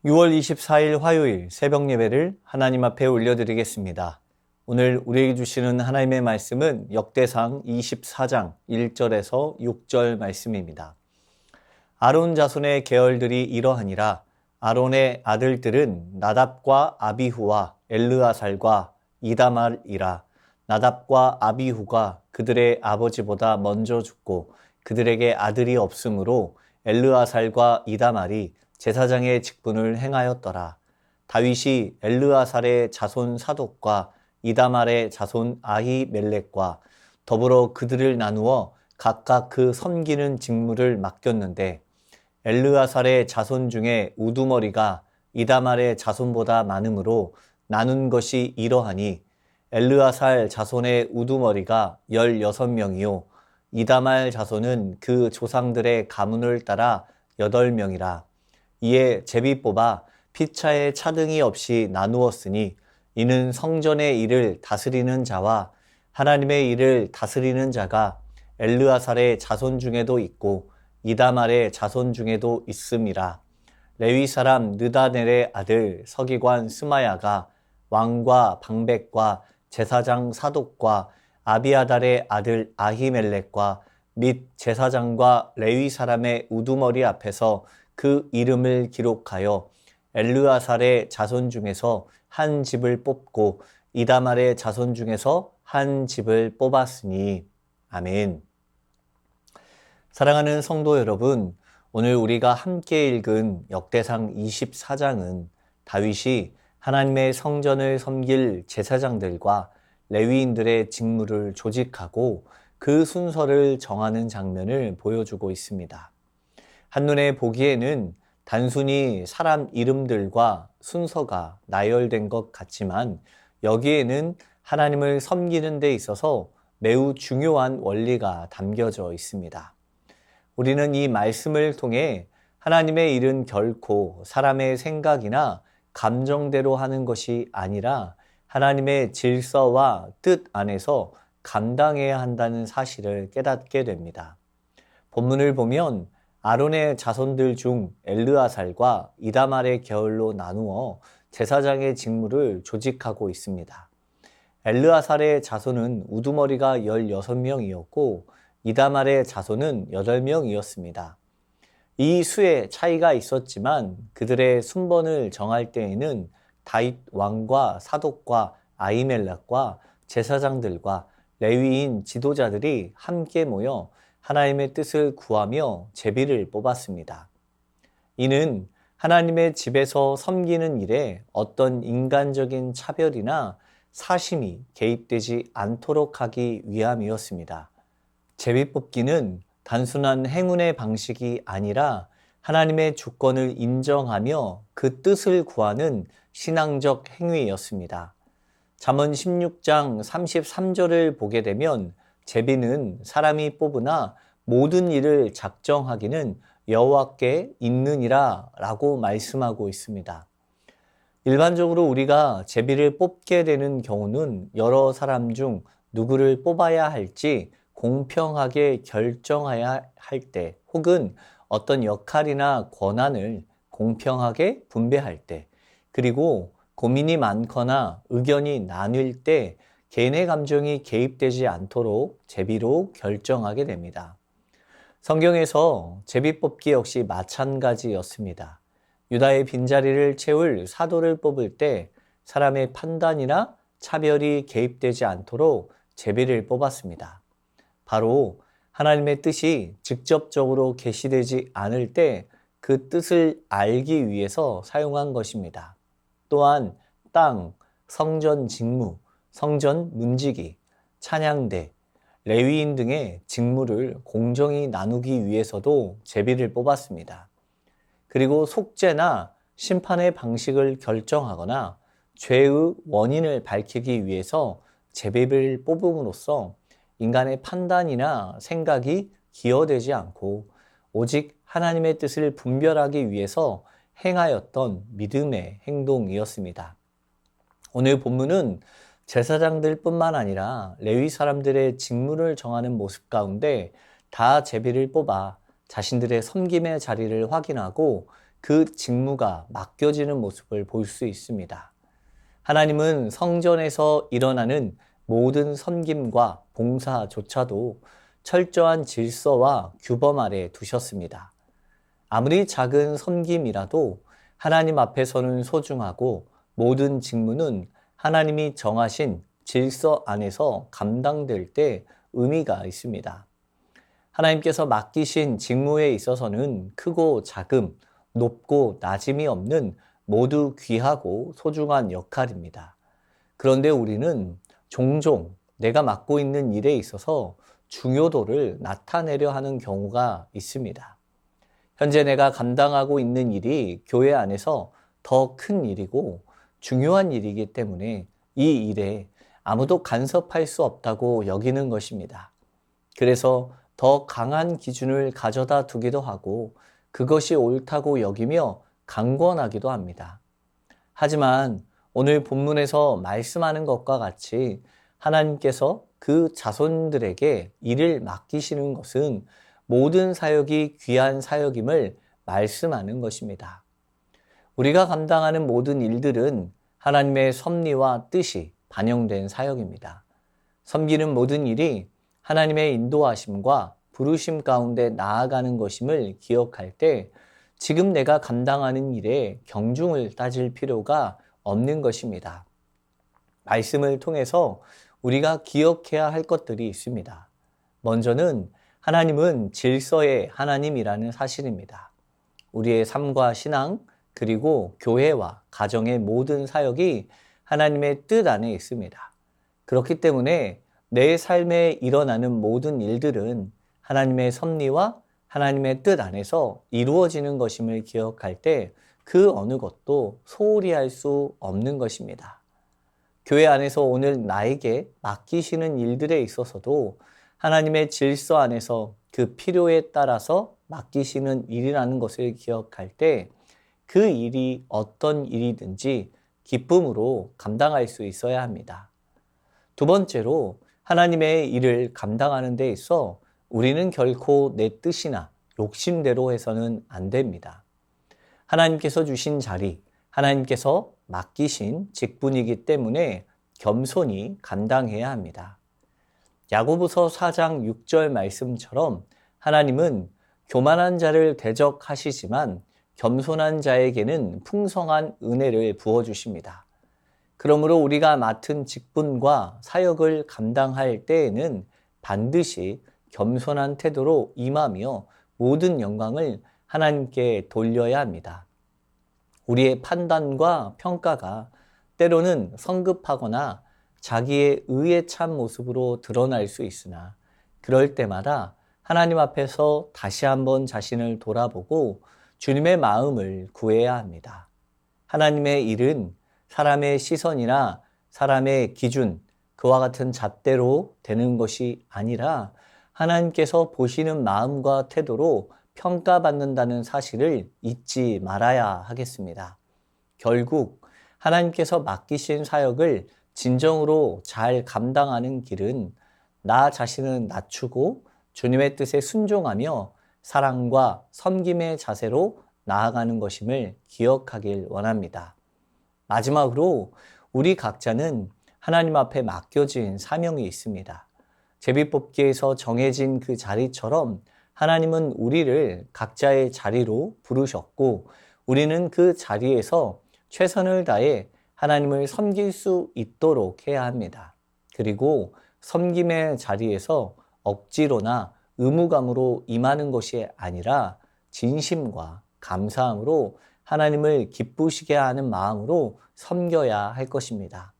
6월 24일 화요일 새벽 예배를 하나님 앞에 올려드리겠습니다. 오늘 우리에게 주시는 하나님의 말씀은 역대상 24장 1절에서 6절 말씀입니다. 아론 자손의 계열들이 이러하니라. 아론의 아들들은 나답과 아비후와 엘르아살과 이다말이라. 나답과 아비후가 그들의 아버지보다 먼저 죽고 그들에게 아들이 없으므로 엘르아살과 이다말이 제사장의 직분을 행하였더라. 다윗이 엘르아살의 자손 사독과 이다말의 자손 아히멜렉과 더불어 그들을 나누어 각각 그 섬기는 직무를 맡겼는데 엘르아살의 자손 중에 우두머리가 이다말의 자손보다 많으므로 나눈 것이 이러하니 엘르아살 자손의 우두머리가 16명이요 이다말 자손은 그 조상들의 가문을 따라 8명이라. 이에 제비 뽑아 피차에 차등이 없이 나누었으니 이는 성전의 일을 다스리는 자와 하나님의 일을 다스리는 자가 엘르아살의 자손 중에도 있고 이다말의 자손 중에도 있음이라. 레위 사람 느다넬의 아들 서기관 스마야가 왕과 방백과 제사장 사독과 아비아달의 아들 아히멜렉과 및 제사장과 레위 사람의 우두머리 앞에서 그 이름을 기록하여 엘르아살의 자손 중에서 한 집을 뽑고 이다말의 자손 중에서 한 집을 뽑았으니. 아멘. 사랑하는 성도 여러분, 오늘 우리가 함께 읽은 역대상 24장은 다윗이 하나님의 성전을 섬길 제사장들과 레위인들의 직무를 조직하고 그 순서를 정하는 장면을 보여주고 있습니다. 한눈에 보기에는 단순히 사람 이름들과 순서가 나열된 것 같지만 여기에는 하나님을 섬기는 데 있어서 매우 중요한 원리가 담겨져 있습니다. 우리는 이 말씀을 통해 하나님의 일은 결코 사람의 생각이나 감정대로 하는 것이 아니라 하나님의 질서와 뜻 안에서 감당해야 한다는 사실을 깨닫게 됩니다. 본문을 보면 아론의 자손들 중 엘르아살과 이다말의 계열로 나누어 제사장의 직무를 조직하고 있습니다. 엘르아살의 자손은 우두머리가 16명이었고 이다말의 자손은 8명이었습니다. 이 수에 차이가 있었지만 그들의 순번을 정할 때에는 다윗 왕과 사독과 아히멜렉과 제사장들과 레위인 지도자들이 함께 모여 하나님의 뜻을 구하며 제비를 뽑았습니다. 이는 하나님의 집에서 섬기는 일에 어떤 인간적인 차별이나 사심이 개입되지 않도록 하기 위함이었습니다. 제비 뽑기는 단순한 행운의 방식이 아니라 하나님의 주권을 인정하며 그 뜻을 구하는 신앙적 행위였습니다. 잠언 16장 33절을 보게 되면 제비는 사람이 뽑으나 모든 일을 작정하기는 여호와께 있느니라 라고 말씀하고 있습니다. 일반적으로 우리가 제비를 뽑게 되는 경우는 여러 사람 중 누구를 뽑아야 할지 공평하게 결정해야 할 때, 혹은 어떤 역할이나 권한을 공평하게 분배할 때, 그리고 고민이 많거나 의견이 나뉠 때 개인의 감정이 개입되지 않도록 제비로 결정하게 됩니다. 성경에서 제비 뽑기 역시 마찬가지였습니다. 유다의 빈자리를 채울 사도를 뽑을 때 사람의 판단이나 차별이 개입되지 않도록 제비를 뽑았습니다. 바로 하나님의 뜻이 직접적으로 계시되지 않을 때 그 뜻을 알기 위해서 사용한 것입니다. 또한 땅, 성전 직무, 성전 문지기, 찬양대, 레위인 등의 직무를 공정히 나누기 위해서도 제비를 뽑았습니다. 그리고 속죄나 심판의 방식을 결정하거나 죄의 원인을 밝히기 위해서 제비를 뽑음으로써 인간의 판단이나 생각이 기여되지 않고 오직 하나님의 뜻을 분별하기 위해서 행하였던 믿음의 행동이었습니다. 오늘 본문은 제사장들 뿐만 아니라 레위 사람들의 직무를 정하는 모습 가운데 다 제비를 뽑아 자신들의 섬김의 자리를 확인하고 그 직무가 맡겨지는 모습을 볼 수 있습니다. 하나님은 성전에서 일어나는 모든 섬김과 봉사조차도 철저한 질서와 규범 아래 두셨습니다. 아무리 작은 섬김이라도 하나님 앞에서는 소중하고 모든 직무는 하나님이 정하신 질서 안에서 감당될 때 의미가 있습니다. 하나님께서 맡기신 직무에 있어서는 크고 작음, 높고 낮음이 없는 모두 귀하고 소중한 역할입니다. 그런데 우리는 종종 내가 맡고 있는 일에 있어서 중요도를 나타내려 하는 경우가 있습니다. 현재 내가 감당하고 있는 일이 교회 안에서 더 큰 일이고 중요한 일이기 때문에 이 일에 아무도 간섭할 수 없다고 여기는 것입니다. 그래서 더 강한 기준을 가져다 두기도 하고 그것이 옳다고 여기며 강권하기도 합니다. 하지만 오늘 본문에서 말씀하는 것과 같이 하나님께서 그 자손들에게 일을 맡기시는 것은 모든 사역이 귀한 사역임을 말씀하는 것입니다. 우리가 감당하는 모든 일들은 하나님의 섭리와 뜻이 반영된 사역입니다. 섬기는 모든 일이 하나님의 인도하심과 부르심 가운데 나아가는 것임을 기억할 때 지금 내가 감당하는 일에 경중을 따질 필요가 없는 것입니다. 말씀을 통해서 우리가 기억해야 할 것들이 있습니다. 먼저는 하나님은 질서의 하나님이라는 사실입니다. 우리의 삶과 신앙, 그리고 교회와 가정의 모든 사역이 하나님의 뜻 안에 있습니다. 그렇기 때문에 내 삶에 일어나는 모든 일들은 하나님의 섭리와 하나님의 뜻 안에서 이루어지는 것임을 기억할 때 그 어느 것도 소홀히 할 수 없는 것입니다. 교회 안에서 오늘 나에게 맡기시는 일들에 있어서도 하나님의 질서 안에서 그 필요에 따라서 맡기시는 일이라는 것을 기억할 때 그 일이 어떤 일이든지 기쁨으로 감당할 수 있어야 합니다. 두 번째로 하나님의 일을 감당하는 데 있어 우리는 결코 내 뜻이나 욕심대로 해서는 안 됩니다. 하나님께서 주신 자리, 하나님께서 맡기신 직분이기 때문에 겸손히 감당해야 합니다. 야고보서 4장 6절 말씀처럼 하나님은 교만한 자를 대적하시지만 겸손한 자에게는 풍성한 은혜를 부어주십니다. 그러므로 우리가 맡은 직분과 사역을 감당할 때에는 반드시 겸손한 태도로 임하며 모든 영광을 하나님께 돌려야 합니다. 우리의 판단과 평가가 때로는 성급하거나 자기의 의에 찬 모습으로 드러날 수 있으나 그럴 때마다 하나님 앞에서 다시 한번 자신을 돌아보고 주님의 마음을 구해야 합니다. 하나님의 일은 사람의 시선이나 사람의 기준, 그와 같은 잣대로 되는 것이 아니라 하나님께서 보시는 마음과 태도로 평가받는다는 사실을 잊지 말아야 하겠습니다. 결국 하나님께서 맡기신 사역을 진정으로 잘 감당하는 길은 나 자신을 낮추고 주님의 뜻에 순종하며 사랑과 섬김의 자세로 나아가는 것임을 기억하길 원합니다. 마지막으로 우리 각자는 하나님 앞에 맡겨진 사명이 있습니다. 제비뽑기에서 정해진 그 자리처럼 하나님은 우리를 각자의 자리로 부르셨고 우리는 그 자리에서 최선을 다해 하나님을 섬길 수 있도록 해야 합니다. 그리고 섬김의 자리에서 억지로나 의무감으로 임하는 것이 아니라 진심과 감사함으로 하나님을 기쁘시게 하는 마음으로 섬겨야 할 것입니다.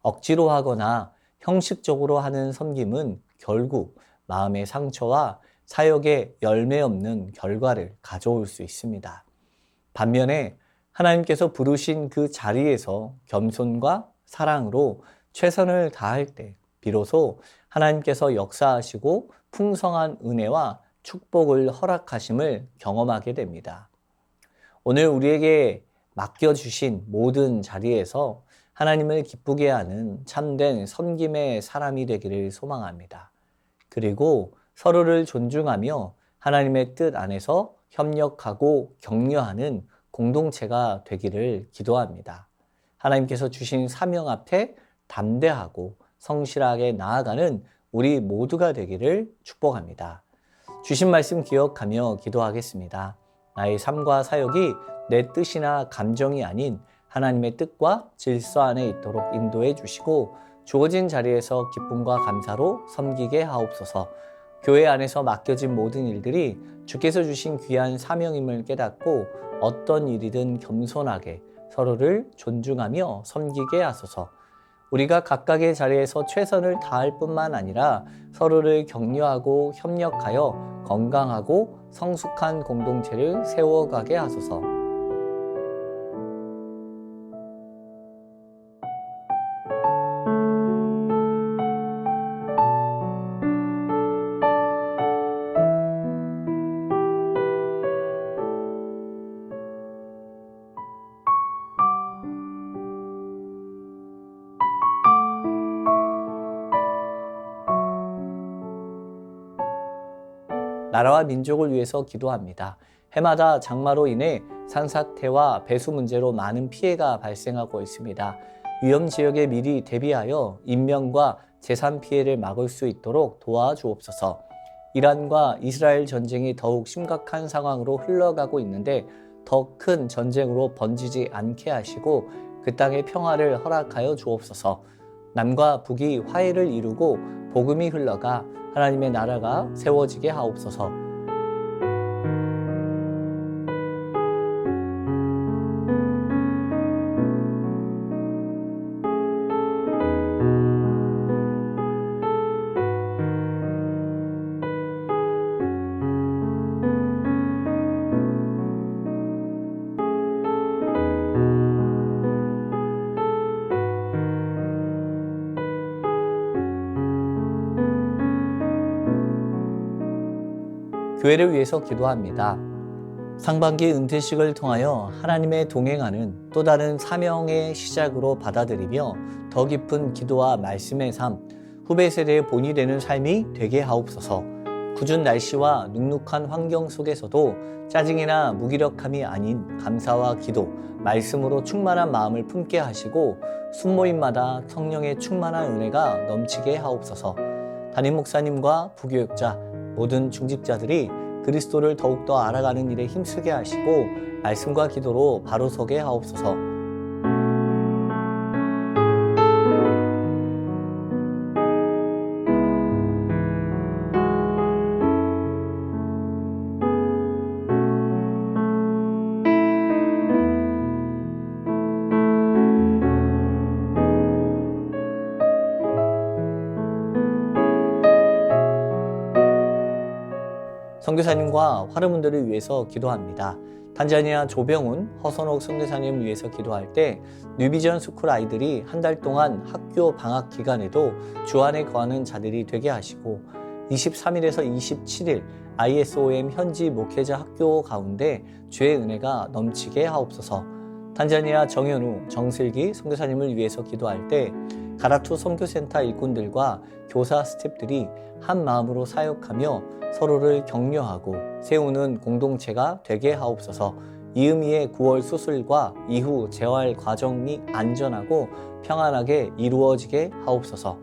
억지로 하거나 형식적으로 하는 섬김은 결국 마음의 상처와 사역에 열매 없는 결과를 가져올 수 있습니다. 반면에 하나님께서 부르신 그 자리에서 겸손과 사랑으로 최선을 다할 때 비로소 하나님께서 역사하시고 풍성한 은혜와 축복을 허락하심을 경험하게 됩니다. 오늘 우리에게 맡겨주신 모든 자리에서 하나님을 기쁘게 하는 참된 섬김의 사람이 되기를 소망합니다. 그리고 서로를 존중하며 하나님의 뜻 안에서 협력하고 격려하는 공동체가 되기를 기도합니다. 하나님께서 주신 사명 앞에 담대하고 성실하게 나아가는 우리 모두가 되기를 축복합니다. 주신 말씀 기억하며 기도하겠습니다. 나의 삶과 사역이 내 뜻이나 감정이 아닌 하나님의 뜻과 질서 안에 있도록 인도해 주시고 주어진 자리에서 기쁨과 감사로 섬기게 하옵소서. 교회 안에서 맡겨진 모든 일들이 주께서 주신 귀한 사명임을 깨닫고 어떤 일이든 겸손하게 서로를 존중하며 섬기게 하소서. 우리가 각각의 자리에서 최선을 다할 뿐만 아니라 서로를 격려하고 협력하여 건강하고 성숙한 공동체를 세워가게 하소서. 나라와 민족을 위해서 기도합니다. 해마다 장마로 인해 산사태와 배수 문제로 많은 피해가 발생하고 있습니다. 위험 지역에 미리 대비하여 인명과 재산 피해를 막을 수 있도록 도와주옵소서. 이란과 이스라엘 전쟁이 더욱 심각한 상황으로 흘러가고 있는데 더 큰 전쟁으로 번지지 않게 하시고 그 땅의 평화를 허락하여 주옵소서. 남과 북이 화해를 이루고 복음이 흘러가 하나님의 나라가 세워지게 하옵소서. 교회를 위해서 기도합니다. 상반기 은퇴식을 통하여 하나님의 동행하는 또 다른 사명의 시작으로 받아들이며 더 깊은 기도와 말씀의 삶, 후배 세대의 본이 되는 삶이 되게 하옵소서. 궂은 날씨와 눅눅한 환경 속에서도 짜증이나 무기력함이 아닌 감사와 기도, 말씀으로 충만한 마음을 품게 하시고 순모임마다 성령의 충만한 은혜가 넘치게 하옵소서. 담임 목사님과 부교육자, 모든 중직자들이 그리스도를 더욱더 알아가는 일에 힘쓰게 하시고 말씀과 기도로 바로 서게 하옵소서. 선교사님과 화르문들을 위해서 기도합니다. 탄자니아 조병훈, 허선옥 선교사님을 위해서 기도할 때 뉴비전 스쿨 아이들이 한 달 동안 학교 방학 기간에도 주 안에 거하는 자들이 되게 하시고 23일에서 27일 ISOM 현지 목회자 학교 가운데 주의 은혜가 넘치게 하옵소서. 탄자니아 정현우, 정슬기 선교사님을 위해서 기도할 때 가라투 선교센터 일꾼들과 교사 스태프들이 한 마음으로 사역하며 서로를 격려하고 세우는 공동체가 되게 하옵소서. 이음이의 9월 수술과 이후 재활 과정이 안전하고 평안하게 이루어지게 하옵소서.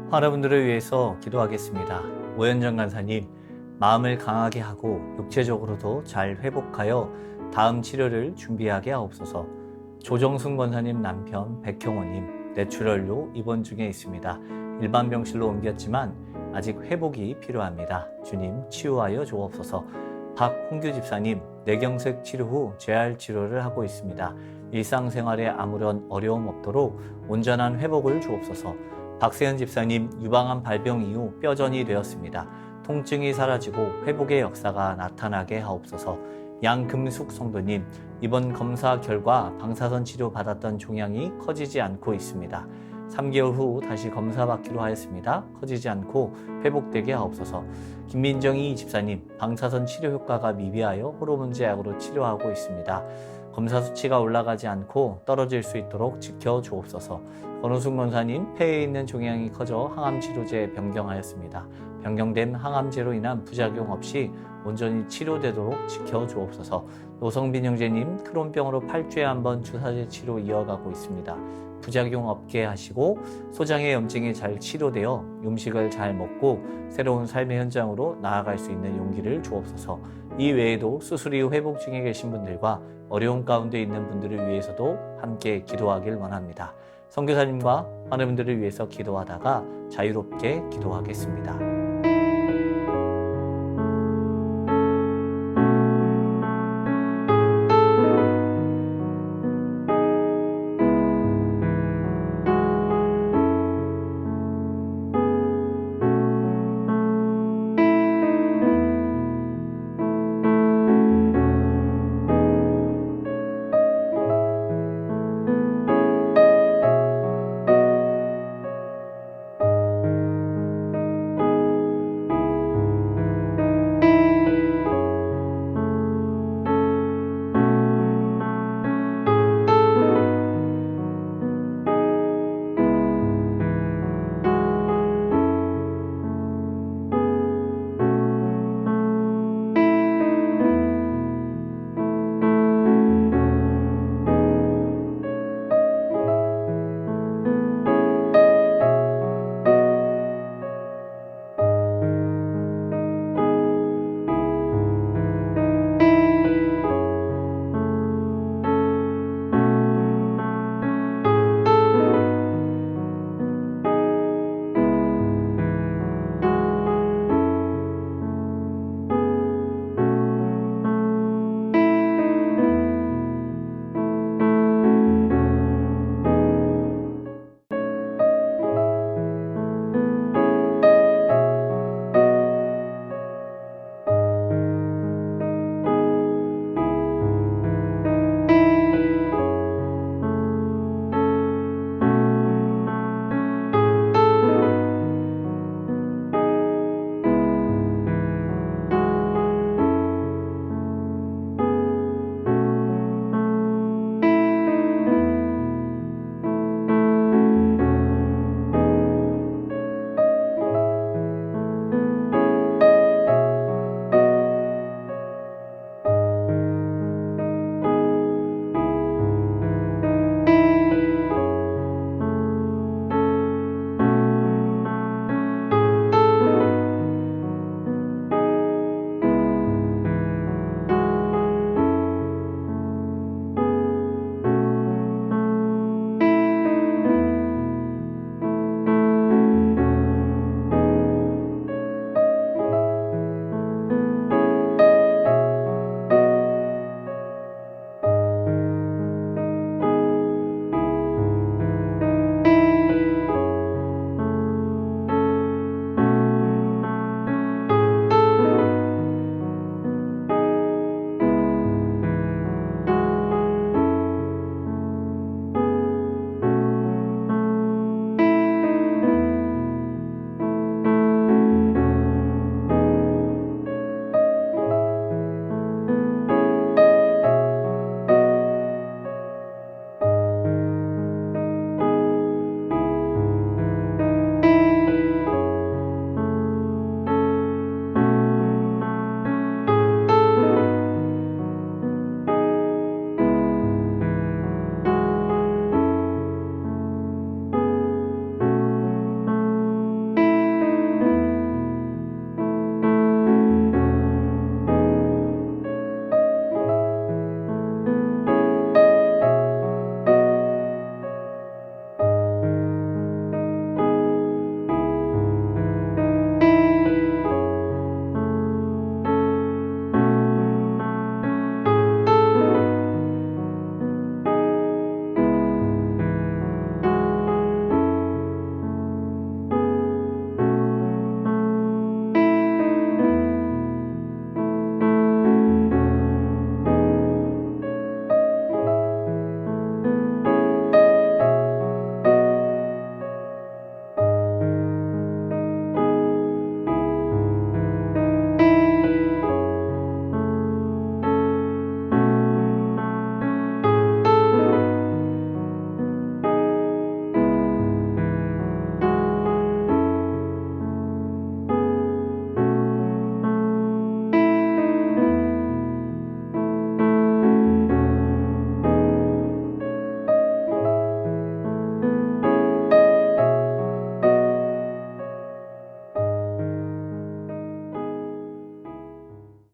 환우분들을 위해서 기도하겠습니다. 오현정 간사님, 마음을 강하게 하고 육체적으로도 잘 회복하여 다음 치료를 준비하게 하옵소서. 조정순 권사님 남편 백형호님, 뇌출혈로 입원 중에 있습니다. 일반 병실로 옮겼지만 아직 회복이 필요합니다. 주님 치유하여 주옵소서. 박홍규 집사님, 뇌경색 치료 후 재활 치료를 하고 있습니다. 일상생활에 아무런 어려움 없도록 온전한 회복을 주옵소서. 박세현 집사님, 유방암 발병 이후 뼈전이 되었습니다. 통증이 사라지고 회복의 역사가 나타나게 하옵소서. 양금숙 성도님, 이번 검사 결과 방사선 치료 받았던 종양이 커지지 않고 있습니다. 3개월 후 다시 검사받기로 하였습니다. 커지지 않고 회복되게 하옵소서. 김민정희 집사님, 방사선 치료 효과가 미비하여 호르몬 제약으로 치료하고 있습니다. 검사 수치가 올라가지 않고 떨어질 수 있도록 지켜주옵소서. 권호숙 권사님, 폐에 있는 종양이 커져 항암치료제 변경하였습니다. 변경된 항암제로 인한 부작용 없이 온전히 치료되도록 지켜주옵소서. 노성빈 형제님, 크론병으로 8주에 한 번 주사제 치료 이어가고 있습니다. 부작용 없게 하시고 소장의 염증이 잘 치료되어 음식을 잘 먹고 새로운 삶의 현장으로 나아갈 수 있는 용기를 주옵소서. 이 외에도 수술 이후 회복 중에 계신 분들과 어려운 가운데 있는 분들을 위해서도 함께 기도하길 원합니다. 선교사님과 많은 분들을 위해서 기도하다가 자유롭게 기도하겠습니다.